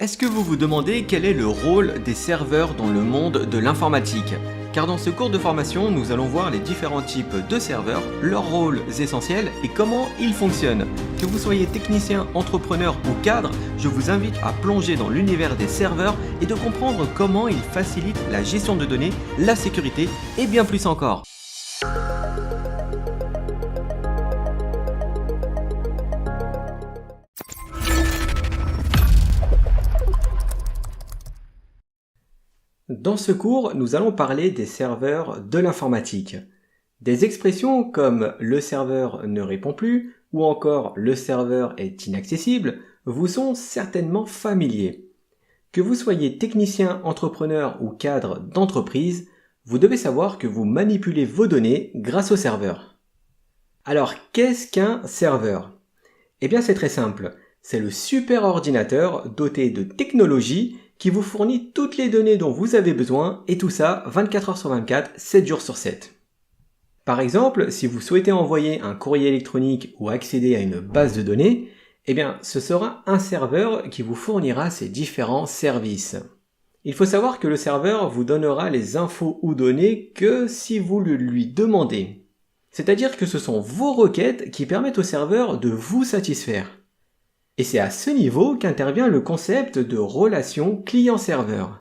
Est-ce que vous vous demandez quel est le rôle des serveurs dans le monde de l'informatique? Car dans ce cours de formation, nous allons voir les différents types de serveurs, leurs rôles essentiels et comment ils fonctionnent. Que vous soyez technicien, entrepreneur ou cadre, je vous invite à plonger dans l'univers des serveurs et de comprendre comment ils facilitent la gestion de données, la sécurité et bien plus encore. Dans ce cours, nous allons parler des serveurs de l'informatique. Des expressions comme le serveur ne répond plus ou encore le serveur est inaccessible vous sont certainement familiers. Que vous soyez technicien, entrepreneur ou cadre d'entreprise, vous devez savoir que vous manipulez vos données grâce au serveur. Alors, qu'est-ce qu'un serveur? Eh bien, c'est très simple. C'est le super ordinateur doté de technologies qui vous fournit toutes les données dont vous avez besoin et tout ça 24 heures sur 24, 7 jours sur 7. Par exemple, si vous souhaitez envoyer un courrier électronique ou accéder à une base de données, eh bien, ce sera un serveur qui vous fournira ces différents services. Il faut savoir que le serveur vous donnera les infos ou données que si vous le lui demandez. C'est-à-dire que ce sont vos requêtes qui permettent au serveur de vous satisfaire. Et c'est à ce niveau qu'intervient le concept de relation client-serveur.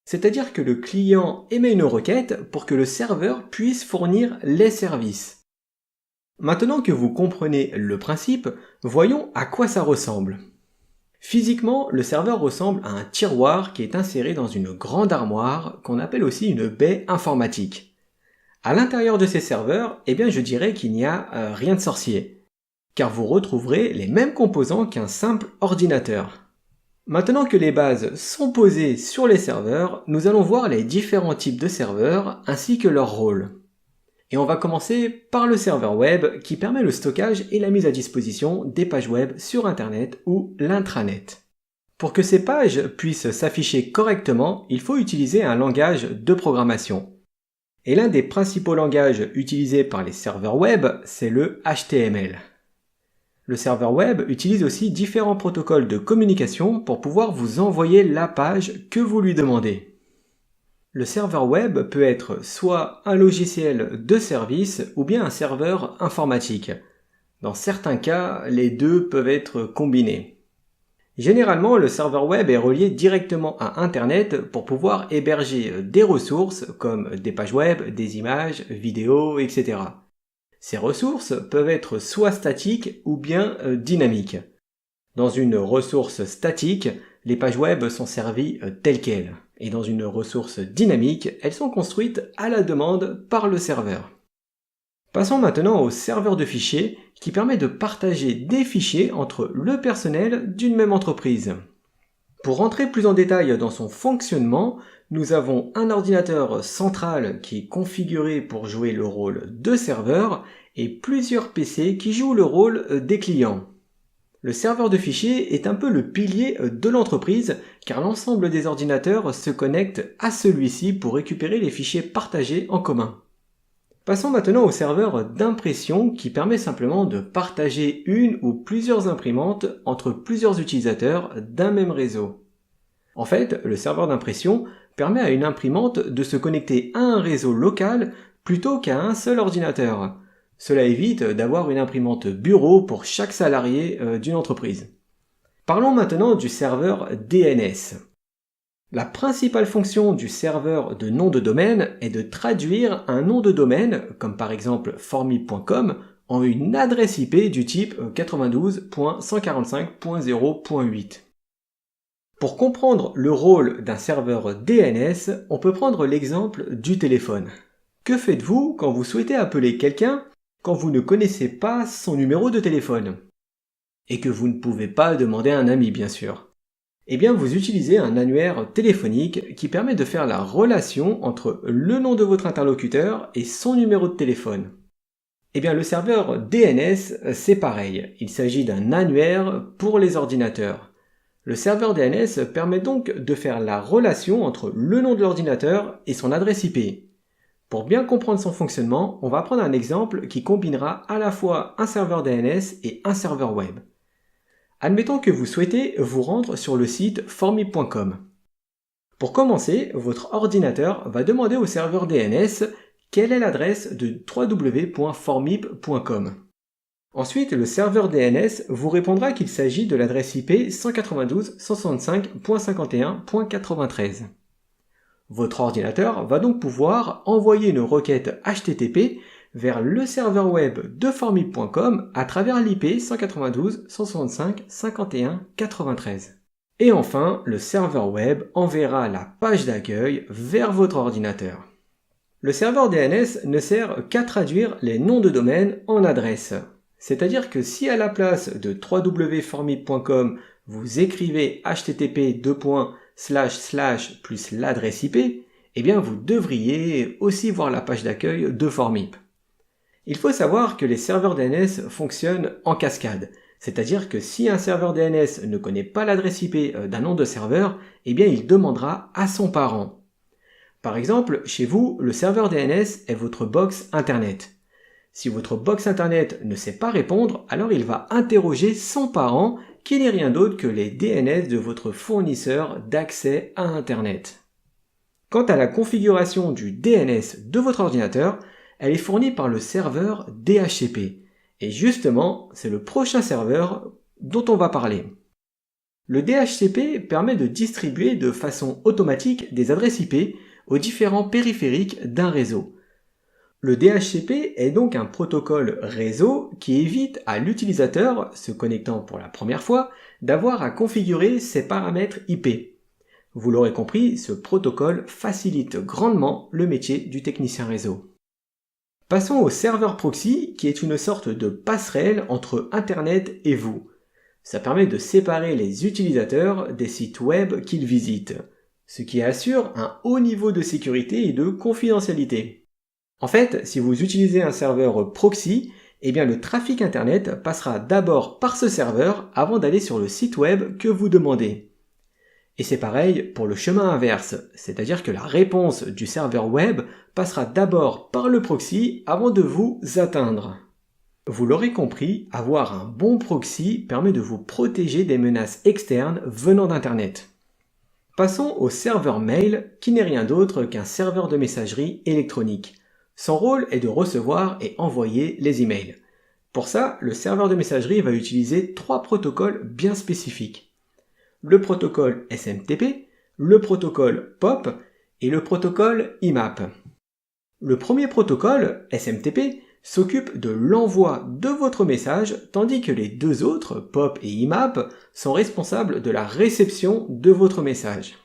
C'est-à-dire que le client émet une requête pour que le serveur puisse fournir les services. Maintenant que vous comprenez le principe, voyons à quoi ça ressemble. Physiquement, le serveur ressemble à un tiroir qui est inséré dans une grande armoire qu'on appelle aussi une baie informatique. À l'intérieur de ces serveurs, eh bien je dirais qu'il n'y a rien de sorcier, car vous retrouverez les mêmes composants qu'un simple ordinateur. Maintenant que les bases sont posées sur les serveurs, nous allons voir les différents types de serveurs ainsi que leurs rôles. Et on va commencer par le serveur web qui permet le stockage et la mise à disposition des pages web sur Internet ou l'intranet. Pour que ces pages puissent s'afficher correctement, il faut utiliser un langage de programmation. Et l'un des principaux langages utilisés par les serveurs web, c'est le HTML. Le serveur web utilise aussi différents protocoles de communication pour pouvoir vous envoyer la page que vous lui demandez. Le serveur web peut être soit un logiciel de service ou bien un serveur informatique. Dans certains cas, les deux peuvent être combinés. Généralement, le serveur web est relié directement à Internet pour pouvoir héberger des ressources comme des pages web, des images, vidéos, etc. Ces ressources peuvent être soit statiques ou bien dynamiques. Dans une ressource statique, les pages web sont servies telles quelles. Et dans une ressource dynamique, elles sont construites à la demande par le serveur. Passons maintenant au serveur de fichiers qui permet de partager des fichiers entre le personnel d'une même entreprise. Pour rentrer plus en détail dans son fonctionnement, nous avons un ordinateur central qui est configuré pour jouer le rôle de serveur et plusieurs PC qui jouent le rôle des clients. Le serveur de fichiers est un peu le pilier de l'entreprise car l'ensemble des ordinateurs se connectent à celui-ci pour récupérer les fichiers partagés en commun. Passons maintenant au serveur d'impression qui permet simplement de partager une ou plusieurs imprimantes entre plusieurs utilisateurs d'un même réseau. En fait, le serveur d'impression permet à une imprimante de se connecter à un réseau local plutôt qu'à un seul ordinateur. Cela évite d'avoir une imprimante bureau pour chaque salarié d'une entreprise. Parlons maintenant du serveur DNS. La principale fonction du serveur de nom de domaine est de traduire un nom de domaine, comme par exemple formil.com, en une adresse IP du type 92.145.0.8. Pour comprendre le rôle d'un serveur DNS, on peut prendre l'exemple du téléphone. Que faites-vous quand vous souhaitez appeler quelqu'un quand vous ne connaissez pas son numéro de téléphone? Et que vous ne pouvez pas demander à un ami, bien sûr. Eh bien, vous utilisez un annuaire téléphonique qui permet de faire la relation entre le nom de votre interlocuteur et son numéro de téléphone. Eh bien, le serveur DNS, c'est pareil. Il s'agit d'un annuaire pour les ordinateurs. Le serveur DNS permet donc de faire la relation entre le nom de l'ordinateur et son adresse IP. Pour bien comprendre son fonctionnement, on va prendre un exemple qui combinera à la fois un serveur DNS et un serveur web. Admettons que vous souhaitez vous rendre sur le site formip.com. Pour commencer, votre ordinateur va demander au serveur DNS quelle est l'adresse de www.formip.com. Ensuite, le serveur DNS vous répondra qu'il s'agit de l'adresse IP 192.165.51.93. Votre ordinateur va donc pouvoir envoyer une requête HTTP vers le serveur web de formip.com à travers l'IP 192.165.51.93. Et enfin, le serveur web enverra la page d'accueil vers votre ordinateur. Le serveur DNS ne sert qu'à traduire les noms de domaine en adresse. C'est-à-dire que si à la place de www.formip.com vous écrivez http / plus l'adresse IP, eh bien vous devriez aussi voir la page d'accueil de Formip. Il faut savoir que les serveurs DNS fonctionnent en cascade. C'est-à-dire que si un serveur DNS ne connaît pas l'adresse IP d'un nom de serveur, eh bien il demandera à son parent. Par exemple, chez vous, le serveur DNS est votre box Internet. Si votre box Internet ne sait pas répondre, alors il va interroger son parent qui n'est rien d'autre que les DNS de votre fournisseur d'accès à Internet. Quant à la configuration du DNS de votre ordinateur, elle est fournie par le serveur DHCP. Et justement, c'est le prochain serveur dont on va parler. Le DHCP permet de distribuer de façon automatique des adresses IP aux différents périphériques d'un réseau. Le DHCP est donc un protocole réseau qui évite à l'utilisateur, se connectant pour la première fois, d'avoir à configurer ses paramètres IP. Vous l'aurez compris, ce protocole facilite grandement le métier du technicien réseau. Passons au serveur proxy, qui est une sorte de passerelle entre Internet et vous. Ça permet de séparer les utilisateurs des sites web qu'ils visitent, ce qui assure un haut niveau de sécurité et de confidentialité. En fait, si vous utilisez un serveur proxy, eh bien le trafic Internet passera d'abord par ce serveur avant d'aller sur le site web que vous demandez. Et c'est pareil pour le chemin inverse, c'est-à-dire que la réponse du serveur web passera d'abord par le proxy avant de vous atteindre. Vous l'aurez compris, avoir un bon proxy permet de vous protéger des menaces externes venant d'Internet. Passons au serveur mail, qui n'est rien d'autre qu'un serveur de messagerie électronique. Son rôle est de recevoir et envoyer les emails. Pour ça, le serveur de messagerie va utiliser 3 protocoles bien spécifiques. Le protocole SMTP, le protocole POP et le protocole IMAP. Le premier protocole, SMTP, s'occupe de l'envoi de votre message, tandis que les deux autres, POP et IMAP, sont responsables de la réception de votre message.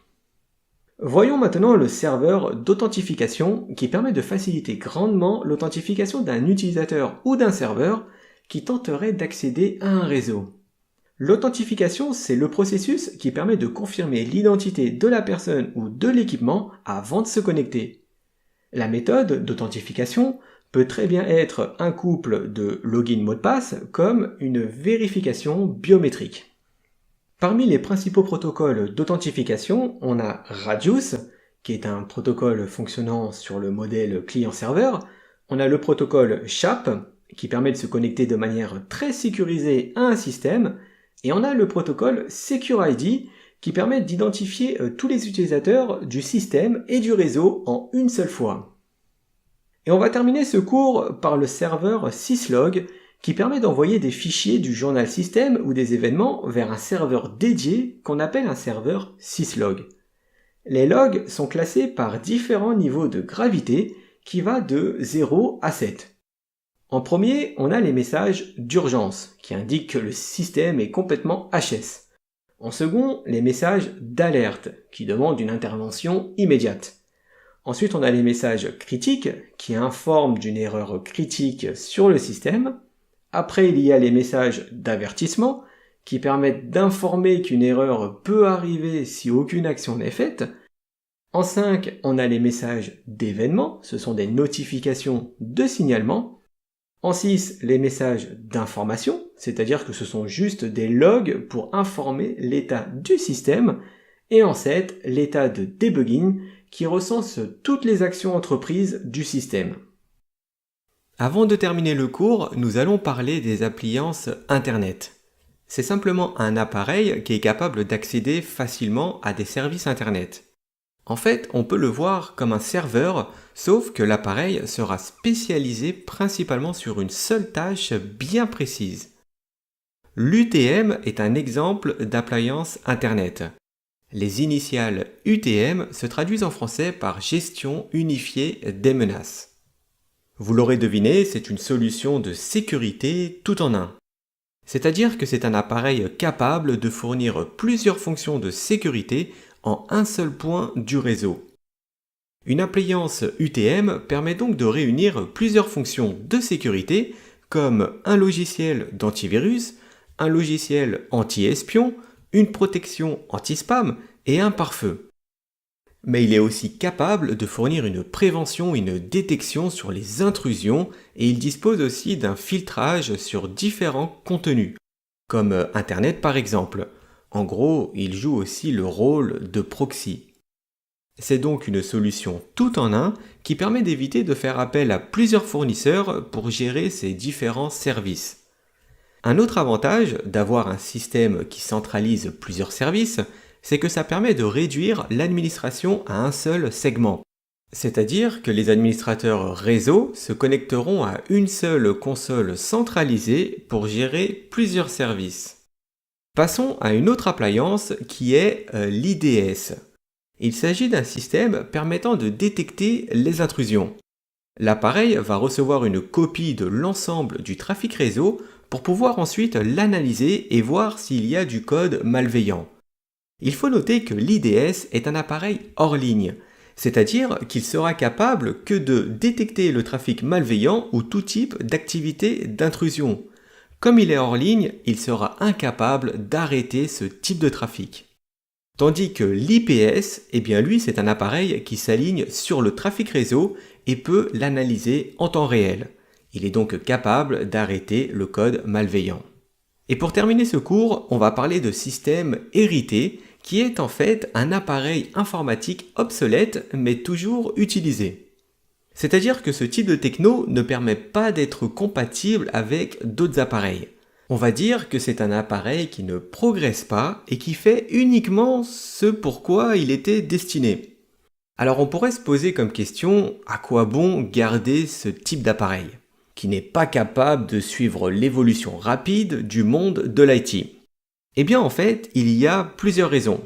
Voyons maintenant le serveur d'authentification qui permet de faciliter grandement l'authentification d'un utilisateur ou d'un serveur qui tenterait d'accéder à un réseau. L'authentification, c'est le processus qui permet de confirmer l'identité de la personne ou de l'équipement avant de se connecter. La méthode d'authentification peut très bien être un couple de login mot de passe comme une vérification biométrique. Parmi les principaux protocoles d'authentification, on a Radius, qui est un protocole fonctionnant sur le modèle client-serveur. On a le protocole SHAP, qui permet de se connecter de manière très sécurisée à un système. Et on a le protocole SecureID qui permet d'identifier tous les utilisateurs du système et du réseau en une seule fois. Et on va terminer ce cours par le serveur syslog qui permet d'envoyer des fichiers du journal système ou des événements vers un serveur dédié qu'on appelle un serveur syslog. Les logs sont classés par différents niveaux de gravité qui va de 0 à 7. En premier, on a les messages d'urgence, qui indiquent que le système est complètement HS. En second, les messages d'alerte, qui demandent une intervention immédiate. Ensuite, on a les messages critiques, qui informent d'une erreur critique sur le système. Après, il y a les messages d'avertissement, qui permettent d'informer qu'une erreur peut arriver si aucune action n'est faite. En 5, on a les messages d'événements, ce sont des notifications de signalement. En 6, les messages d'information, c'est-à-dire que ce sont juste des logs pour informer l'état du système. Et en 7, l'état de debugging qui recense toutes les actions entreprises du système. Avant de terminer le cours, nous allons parler des appliances Internet. C'est simplement un appareil qui est capable d'accéder facilement à des services Internet. En fait, on peut le voir comme un serveur, sauf que l'appareil sera spécialisé principalement sur une seule tâche bien précise. L'UTM est un exemple d'appliance Internet. Les initiales UTM se traduisent en français par Gestion unifiée des menaces. Vous l'aurez deviné, c'est une solution de sécurité tout en un. C'est-à-dire que c'est un appareil capable de fournir plusieurs fonctions de sécurité en un seul point du réseau. Une appliance UTM permet donc de réunir plusieurs fonctions de sécurité comme un logiciel d'antivirus, un logiciel anti-espion, une protection anti-spam et un pare-feu. Mais il est aussi capable de fournir une prévention et une détection sur les intrusions et il dispose aussi d'un filtrage sur différents contenus, comme Internet par exemple. En gros, il joue aussi le rôle de proxy. C'est donc une solution tout en un qui permet d'éviter de faire appel à plusieurs fournisseurs pour gérer ces différents services. Un autre avantage d'avoir un système qui centralise plusieurs services, c'est que ça permet de réduire l'administration à un seul segment. C'est-à-dire que les administrateurs réseau se connecteront à une seule console centralisée pour gérer plusieurs services. Passons à une autre appliance qui est l'IDS. Il s'agit d'un système permettant de détecter les intrusions. L'appareil va recevoir une copie de l'ensemble du trafic réseau pour pouvoir ensuite l'analyser et voir s'il y a du code malveillant. Il faut noter que l'IDS est un appareil hors ligne, c'est-à-dire qu'il sera capable que de détecter le trafic malveillant ou tout type d'activité d'intrusion. Comme il est hors ligne, il sera incapable d'arrêter ce type de trafic. Tandis que l'IPS, lui c'est un appareil qui s'aligne sur le trafic réseau et peut l'analyser en temps réel. Il est donc capable d'arrêter le code malveillant. Et pour terminer ce cours, on va parler de système hérité, qui est en fait un appareil informatique obsolète mais toujours utilisé. C'est-à-dire que ce type de techno ne permet pas d'être compatible avec d'autres appareils. On va dire que c'est un appareil qui ne progresse pas et qui fait uniquement ce pourquoi il était destiné. Alors on pourrait se poser comme question, à quoi bon garder ce type d'appareil qui n'est pas capable de suivre l'évolution rapide du monde de l'IT? Eh bien en fait, il y a plusieurs raisons.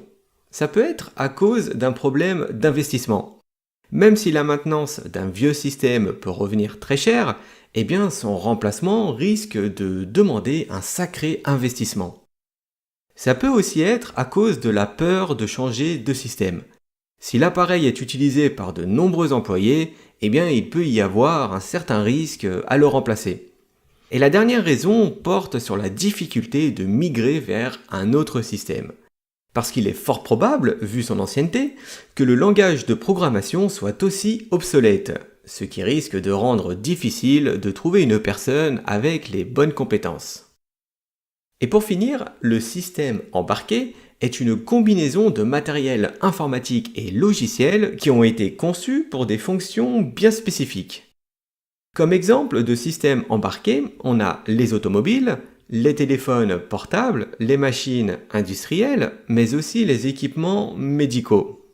Ça peut être à cause d'un problème d'investissement. Même si la maintenance d'un vieux système peut revenir très cher, eh bien son remplacement risque de demander un sacré investissement. Ça peut aussi être à cause de la peur de changer de système. Si l'appareil est utilisé par de nombreux employés, eh bien il peut y avoir un certain risque à le remplacer. Et la dernière raison porte sur la difficulté de migrer vers un autre système. Parce qu'il est fort probable, vu son ancienneté, que le langage de programmation soit aussi obsolète, ce qui risque de rendre difficile de trouver une personne avec les bonnes compétences. Et pour finir, le système embarqué est une combinaison de matériel informatique et logiciel qui ont été conçus pour des fonctions bien spécifiques. Comme exemple de système embarqué, on a les automobiles, les téléphones portables, les machines industrielles, mais aussi les équipements médicaux.